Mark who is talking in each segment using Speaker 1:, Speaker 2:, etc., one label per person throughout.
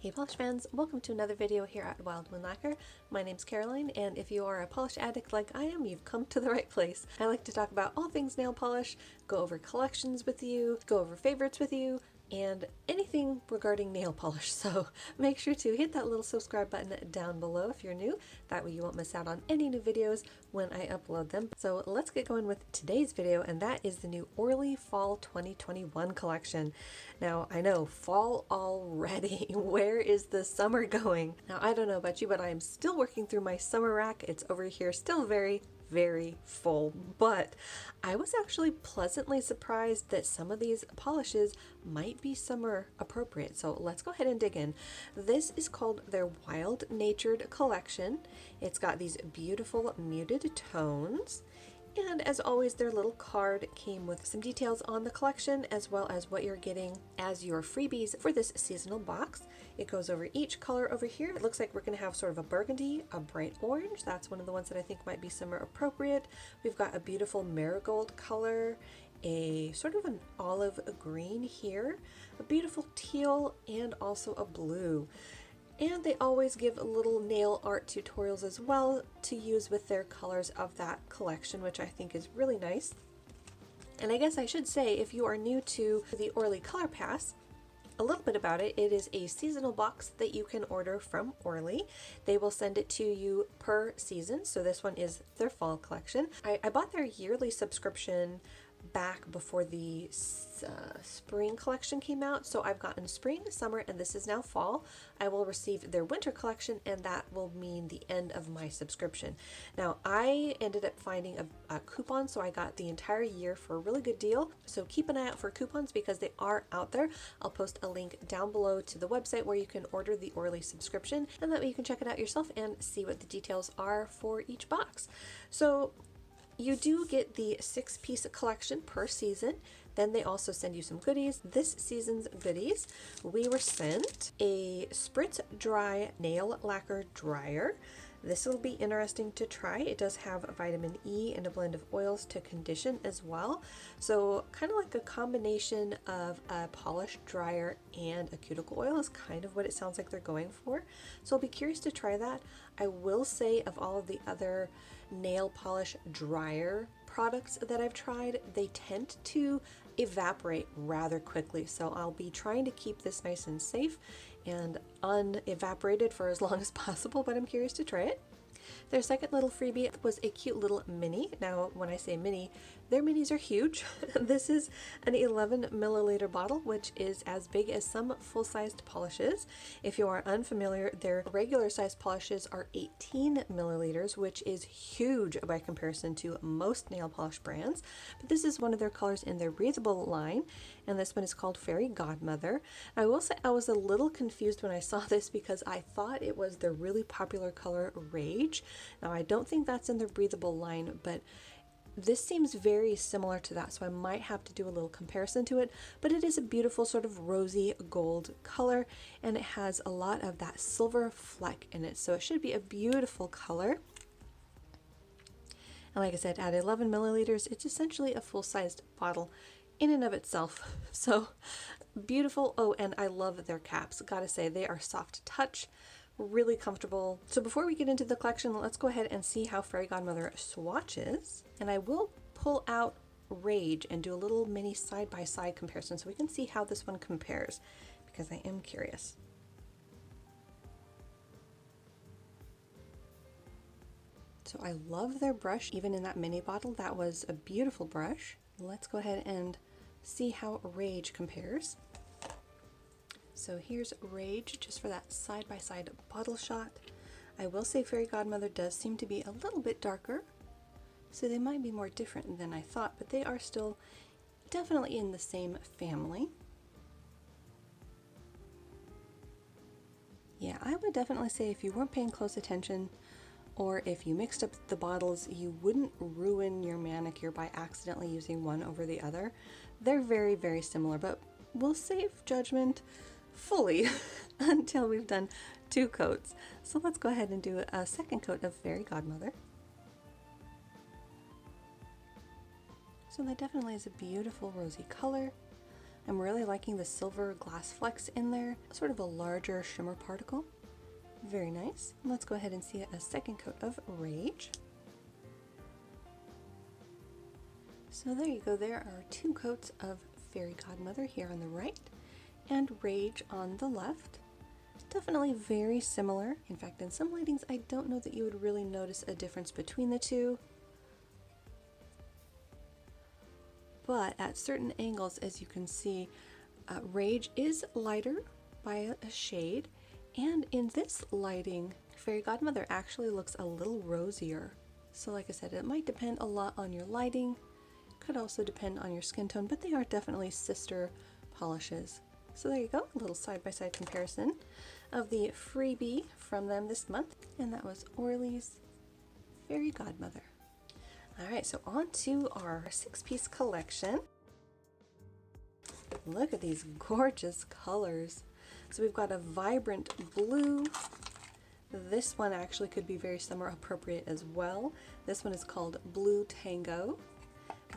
Speaker 1: Hey polish fans, welcome to another video here at Wild Moon Lacquer. My name's Caroline, and if you are a polish addict like I am, you've come to the right place. I like to talk about all things nail polish, go over collections with you, go over favorites with you, and anything regarding nail polish. So make sure to hit that little subscribe button down below if you're new. That way you won't miss out on any new videos when I upload them. So let's get going with today's video, and that is the new Orly Fall 2021 collection. Now I know, fall already. Where is the summer going? Now I don't know about you, but I am still working through my summer rack. It's over here still very full, but I was actually pleasantly surprised that some of these polishes might be summer appropriate. So let's go ahead and dig in. This is called their Wild Natured collection. It's got these beautiful muted tones. And as always, their little card came with some details on the collection as well as what you're getting as your freebies for this seasonal box. It goes over each color over here. It looks like we're going to have sort of a burgundy, a bright orange. That's one of the ones that I think might be summer appropriate. We've got a beautiful marigold color, a sort of an olive green here, a beautiful teal, and also a blue. And they always give little nail art tutorials as well to use with their colors of that collection, which I think is really nice. And I guess I should say, if you are new to the Orly Color Pass, a little bit about it. It is a seasonal box that you can order from Orly. They will send it to you per season. So this one is their fall collection. I bought their yearly subscription back before the spring collection came out, so I've gotten spring, summer, and this is now fall. I will receive their winter collection, and that will mean the end of my subscription. Now I ended up finding a coupon, so I got the entire year for a really good deal. So keep an eye out for coupons because they are out there. I'll post a link down below to the website where you can order the Orly subscription, and that way you can check it out yourself and see what the details are for each box. So you do get the 6-piece collection per season. Then they also send you some goodies. This season's goodies, we were sent a Spritz Dry Nail Lacquer Dryer. This will be interesting to try. It does have vitamin E and a blend of oils to condition as well. So kind of like a combination of a polish dryer and a cuticle oil is kind of what it sounds like they're going for. So I'll be curious to try that. I will say, of all of the other nail polish dryer products that I've tried, they tend to evaporate rather quickly. So I'll be trying to keep this nice and safe and unevaporated for as long as possible, but I'm curious to try it. Their second little freebie was a cute little mini. Now, when I say mini, their minis are huge. This is an 11 milliliter bottle, which is as big as some full-sized polishes. If you are unfamiliar, their regular size polishes are 18 milliliters, which is huge by comparison to most nail polish brands. But this is one of their colors in their breathable line, and this one is called Fairy Godmother. I will say I was a little confused when I saw this because I thought it was their really popular color Rage. Now I don't think that's in their breathable line, but this seems very similar to that, so I might have to do a little comparison to it. But it is a beautiful sort of rosy gold color, and it has a lot of that silver fleck in it, so it should be a beautiful color. And like I said, at 11 milliliters, it's essentially a full-sized bottle in and of itself. So beautiful. Oh, and I love their caps. Gotta say, they are soft touch, really comfortable. So before we get into the collection, let's go ahead and see how Fairy Godmother swatches. And I will pull out Rage and do a little mini side-by-side comparison so we can see how this one compares, because I am curious. So I love their brush, even in that mini bottle. That was a beautiful brush. Let's go ahead and see how Rage compares. So here's Rage, just for that side-by-side bottle shot. I will say Fairy Godmother does seem to be a little bit darker, so they might be more different than I thought, but they are still definitely in the same family. Yeah, I would definitely say if you weren't paying close attention, or if you mixed up the bottles, you wouldn't ruin your manicure by accidentally using one over the other. They're very similar, but we'll save judgment fully until we've done 2 coats. So let's go ahead and do a second coat of Fairy Godmother. So that definitely is a beautiful rosy color. I'm really liking the silver glass flecks in there, sort of a larger shimmer particle. Very nice. Let's go ahead and see a second coat of Rage. So there you go, there are 2 coats of Fairy Godmother here on the right and Rage on the left. Definitely very similar. In fact, in some lightings, I don't know that you would really notice a difference between the two. But at certain angles, as you can see, Rage is lighter by a shade. And in this lighting, Fairy Godmother actually looks a little rosier. So like I said, it might depend a lot on your lighting. Could also depend on your skin tone, but they are definitely sister polishes. So there you go, a little side-by-side comparison of the freebie from them this month. And that was Orly's Fairy Godmother. Alright, so on to our 6-piece collection. Look at these gorgeous colors. So we've got a vibrant blue. This one actually could be very summer appropriate as well. This one is called Blue Tango.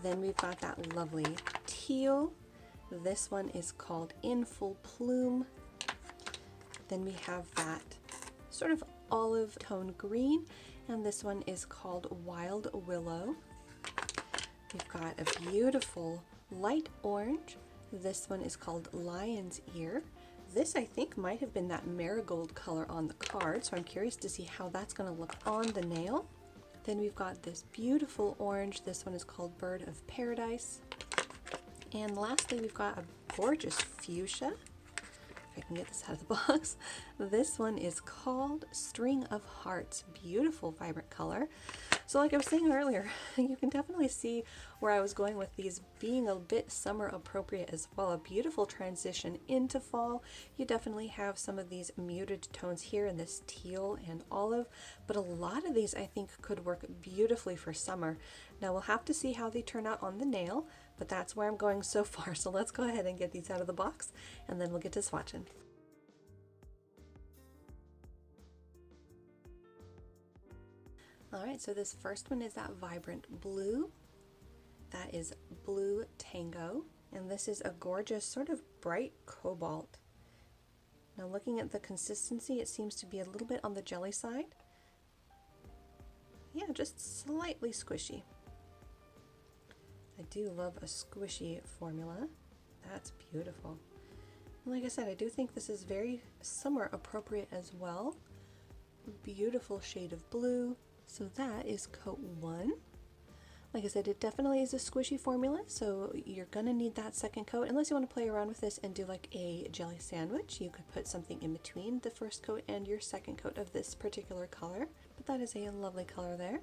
Speaker 1: Then we've got that lovely teal. This one is called In Full Plume. Then we have that sort of olive tone green, and this one is called Wild Willow. We've got a beautiful light orange. This one is called Lion's Ear. This I think might have been that marigold color on the card, so I'm curious to see how that's going to look on the nail. Then we've got this beautiful orange. This one is called Bird of Paradise. And lastly, we've got a gorgeous fuchsia. If I can get this out of the box. This one is called String of Hearts. Beautiful, vibrant color. So like I was saying earlier, you can definitely see where I was going with these being a bit summer appropriate as well. A beautiful transition into fall. You definitely have some of these muted tones here in this teal and olive, but a lot of these I think could work beautifully for summer. Now we'll have to see how they turn out on the nail, but that's where I'm going so far. So let's go ahead and get these out of the box and then we'll get to swatching. Alright, so this first one is that vibrant blue. That is Blue Tango. And this is a gorgeous sort of bright cobalt. Now looking at the consistency, it seems to be a little bit on the jelly side. Yeah, just slightly squishy. I do love a squishy formula. That's beautiful. And like I said, I do think this is very summer appropriate as well. Beautiful shade of blue. So that is coat 1. Like I said, it definitely is a squishy formula, so you're gonna need that second coat. Unless you want to play around with this and do like a jelly sandwich, you could put something in between the first coat and your second coat of this particular color. But that is a lovely color there.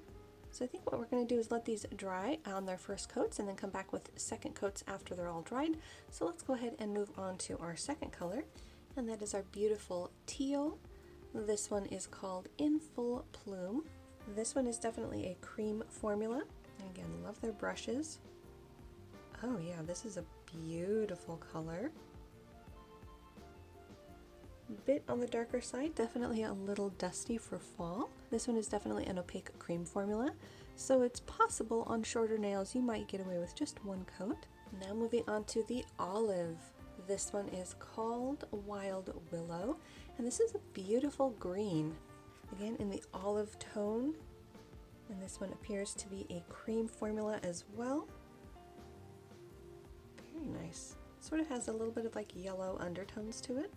Speaker 1: So I think what we're going to do is let these dry on their first coats and then come back with second coats after they're all dried. So let's go ahead and move on to our second color, and that is our beautiful teal. This one is called In Full Plume. This one is definitely a cream formula. And again, love their brushes. Oh yeah, this is a beautiful color. Bit on the darker side, definitely a little dusty for fall. This one is definitely an opaque cream formula, so it's possible on shorter nails you might get away with just one coat. Now moving on to the olive. This one is called Wild Willow, and this is a beautiful green. Again, in the olive tone, and this one appears to be a cream formula as well. Very nice. Sort of has a little bit of like yellow undertones to it.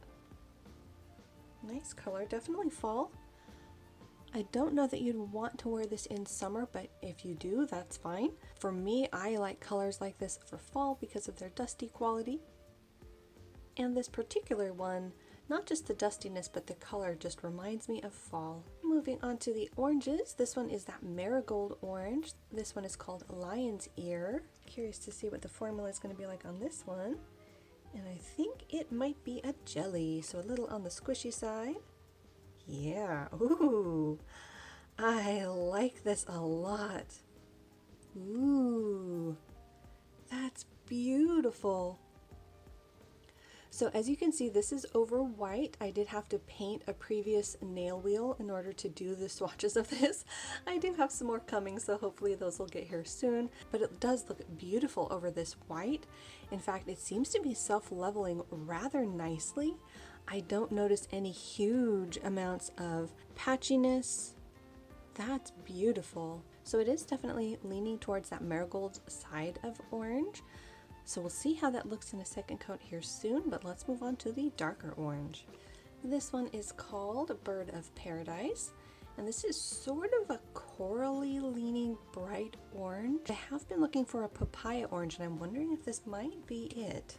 Speaker 1: Nice color, definitely fall. I don't know that you'd want to wear this in summer, but if you do, that's fine. For me, I like colors like this for fall because of their dusty quality. And this particular one, not just the dustiness, but the color just reminds me of fall. Moving on to the oranges, this one is that marigold orange. This one is called Lion's Ear. Curious to see what the formula is going to be like on this one. And I think it might be a jelly, so a little on the squishy side. Yeah, ooh, I like this a lot. Ooh, that's beautiful. So as you can see, this is over white. I did have to paint a previous nail wheel in order to do the swatches of this. I do have some more coming, so hopefully those will get here soon. But it does look beautiful over this white. In fact, it seems to be self-leveling rather nicely. I don't notice any huge amounts of patchiness. That's beautiful. So it is definitely leaning towards that marigold side of orange. So we'll see how that looks in a second coat here soon, but let's move on to the darker orange. This one is called Bird of Paradise, and this is sort of a corally leaning bright orange. I have been looking for a papaya orange, and I'm wondering if this might be it.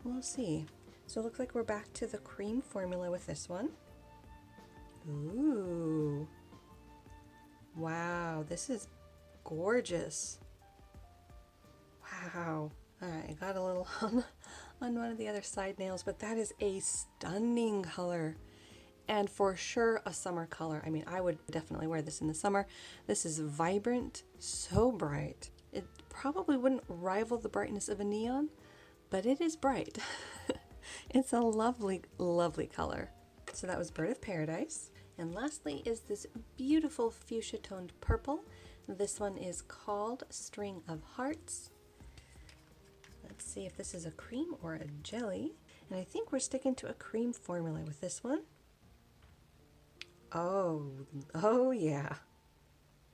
Speaker 1: We'll see. So it looks like we're back to the cream formula with this one. Ooh. Wow, this is gorgeous. Wow. Alright, I got a little on one of the other side nails, but that is a stunning color. And for sure a summer color. I mean, I would definitely wear this in the summer. This is vibrant, so bright. It probably wouldn't rival the brightness of a neon, but it is bright. It's a lovely, lovely color. So that was Bird of Paradise. And lastly is this beautiful fuchsia toned purple. This one is called String of Hearts. Let's see if this is a cream or a jelly. And I think we're sticking to a cream formula with this one. Oh yeah.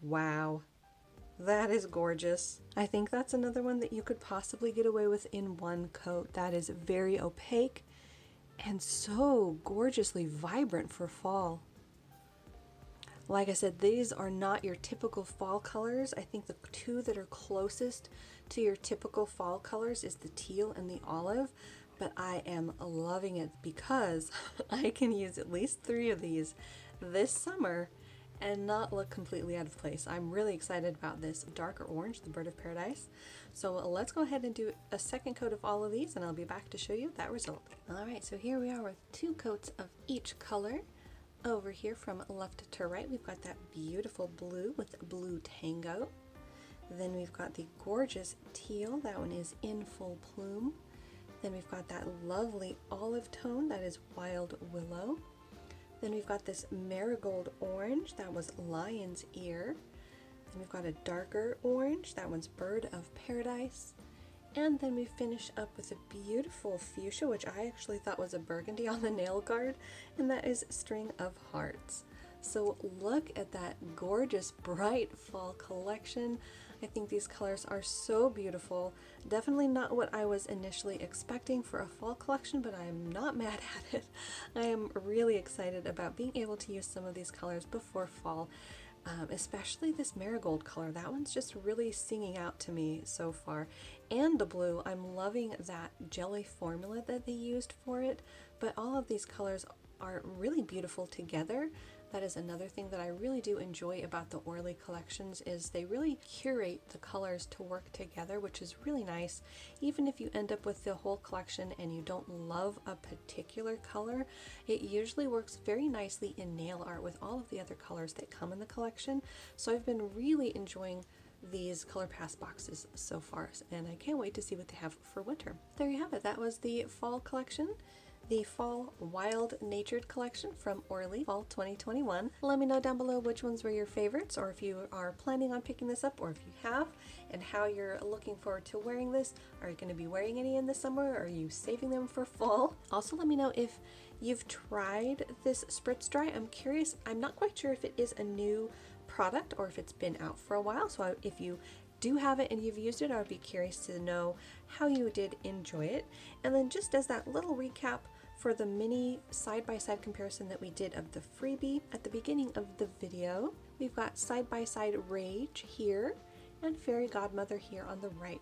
Speaker 1: Wow. That is gorgeous. I think that's another one that you could possibly get away with in one coat. That is very opaque and so gorgeously vibrant for fall. Like I said, these are not your typical fall colors. I think the two that are closest to your typical fall colors is the teal and the olive, but I am loving it because I can use at least 3 of these this summer and not look completely out of place. I'm really excited about this darker orange, the Bird of Paradise. So let's go ahead and do a second coat of all of these, and I'll be back to show you that result. All right, so here we are with 2 coats of each color. Over here from left to right, we've got that beautiful blue with Blue Tango. Then we've got the gorgeous teal, that one is In Full Plume. Then we've got that lovely olive tone, that is Wild Willow. Then we've got this marigold orange, that was Lion's Ear. Then we've got a darker orange, that one's Bird of Paradise. And then we finish up with a beautiful fuchsia, which I actually thought was a burgundy on the nail guard, and that is String of Hearts. So look at that gorgeous bright fall collection. I think these colors are so beautiful. Definitely not what I was initially expecting for a fall collection, but I am not mad at it. I am really excited about being able to use some of these colors before fall. Especially this marigold color. That one's just really singing out to me so far. And the blue, I'm loving that jelly formula that they used for it, but all of these colors are really beautiful together. That is another thing that I really do enjoy about the Orly collections, is they really curate the colors to work together, which is really nice. Even if you end up with the whole collection and you don't love a particular color, it usually works very nicely in nail art with all of the other colors that come in the collection. So I've been really enjoying these color pass boxes so far, and I can't wait to see what they have for winter. There you have it. That was the fall collection. The Fall Wild Natured collection from Orly Fall 2021. Let me know down below which ones were your favorites, or if you are planning on picking this up, or if you have, and how you're looking forward to wearing this. Are you going to be wearing any in the summer, or are you saving them for fall? Also, let me know if you've tried this Spritz Dry. I'm curious. I'm not quite sure if it is a new product or if it's been out for a while, so if you do have it and you've used it, I would be curious to know how you did enjoy it. And then just as that little recap for the mini side-by-side comparison that we did of the freebie at the beginning of the video, we've got side-by-side Rage here and Fairy Godmother here on the right.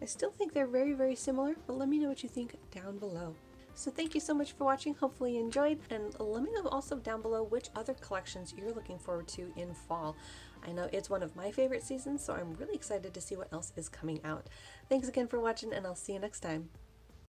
Speaker 1: I still think they're very, very similar, but let me know what you think down below. So thank you so much for watching. Hopefully you enjoyed, and let me know also down below which other collections you're looking forward to in fall. I know it's one of my favorite seasons, so I'm really excited to see what else is coming out. Thanks again for watching, and I'll see you next time.